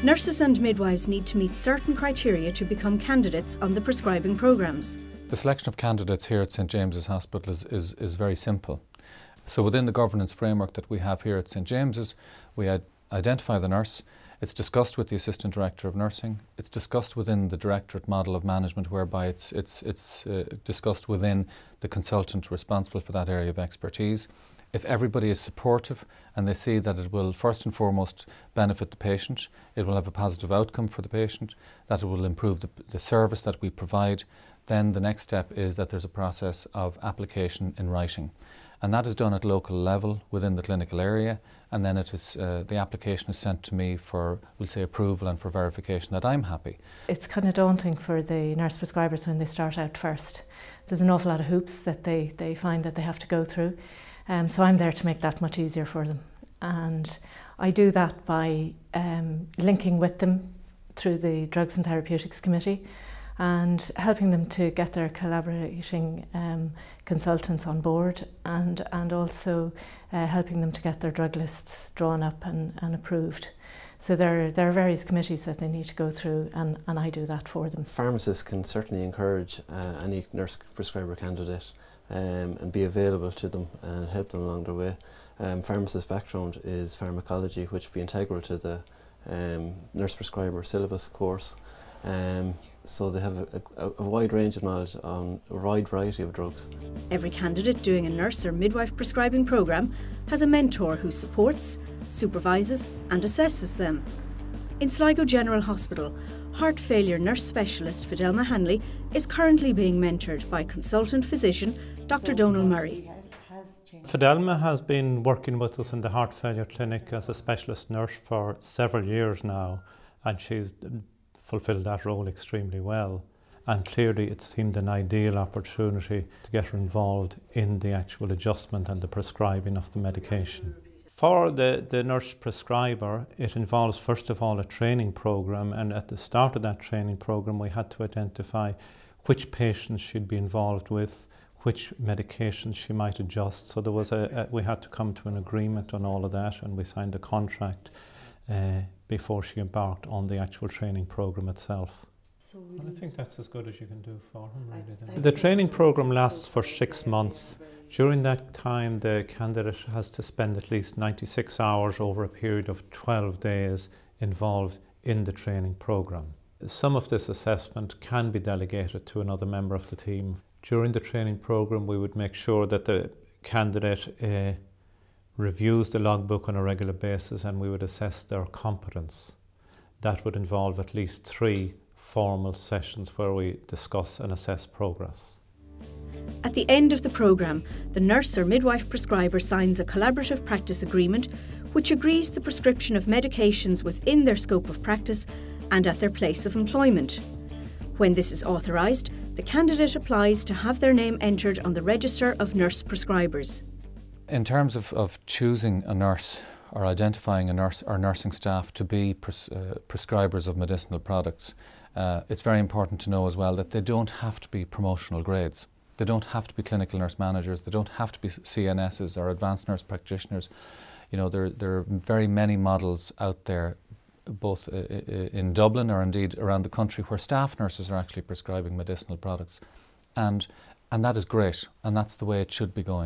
Nurses and midwives need to meet certain criteria to become candidates on the prescribing programmes. The selection of candidates here at St James's Hospital is very simple. So within the governance framework that we have here at St James's, we identify the nurse. It's discussed with the Assistant Director of Nursing. It's discussed within the Directorate model of management, whereby it's discussed within the consultant responsible for that area of expertise. If everybody is supportive and they see that it will first and foremost benefit the patient, it will have a positive outcome for the patient, that it will improve the service that we provide, then the next step is that there's a process of application in writing. And that is done at local level within the clinical area, and then it is the application is sent to me for, we'll say, approval and for verification that I'm happy. It's kind of daunting for the nurse prescribers when they start out first. There's an awful lot of hoops that they find that they have to go through. So I'm there to make that much easier for them. And I do that by linking with them through the Drugs and Therapeutics Committee and helping them to get their collaborating consultants on board, and also helping them to get their drug lists drawn up and approved. So there are various committees that they need to go through, and I do that for them. Pharmacists can certainly encourage any nurse prescriber candidate and be available to them and help them along their way. Pharmacist background is pharmacology, which will be integral to the nurse prescriber syllabus course. So they have a wide range of knowledge on a wide variety of drugs. Every candidate doing a nurse or midwife prescribing programme has a mentor who supports, supervises and assesses them. In Sligo General Hospital, heart failure nurse specialist Fidelma Hanley is currently being mentored by consultant physician Dr. Donal Murray. Fidelma has been working with us in the heart failure clinic as a specialist nurse for several years now, and she's fulfilled that role extremely well. And clearly it seemed an ideal opportunity to get her involved in the actual adjustment and the prescribing of the medication. For the nurse prescriber, it involves first of all a training programme, and at the start of that training programme we had to identify which patients she'd be involved with, which medications she might adjust. So there was we had to come to an agreement on all of that, and we signed a contract before she embarked on the actual training programme itself. And I think that's as good as you can do for him, really. The training programme lasts for 6 months. During that time, the candidate has to spend at least 96 hours over a period of 12 days involved in the training programme. Some of this assessment can be delegated to another member of the team. During the training programme, we would make sure that the candidate reviews the logbook on a regular basis, and we would assess their competence. That would involve at least 3 formal sessions where we discuss and assess progress. At the end of the programme, the nurse or midwife prescriber signs a collaborative practice agreement which agrees the prescription of medications within their scope of practice and at their place of employment. When this is authorised, the candidate applies to have their name entered on the Register of Nurse Prescribers. In terms of choosing a nurse or identifying a nurse or nursing staff to be prescribers of medicinal products, it's very important to know as well that they don't have to be promotional grades. They don't have to be clinical nurse managers. They don't have to be CNSs or advanced nurse practitioners. You know, there are very many models out there, both in Dublin or indeed around the country, where staff nurses are actually prescribing medicinal products. And that is great, and that's the way it should be going.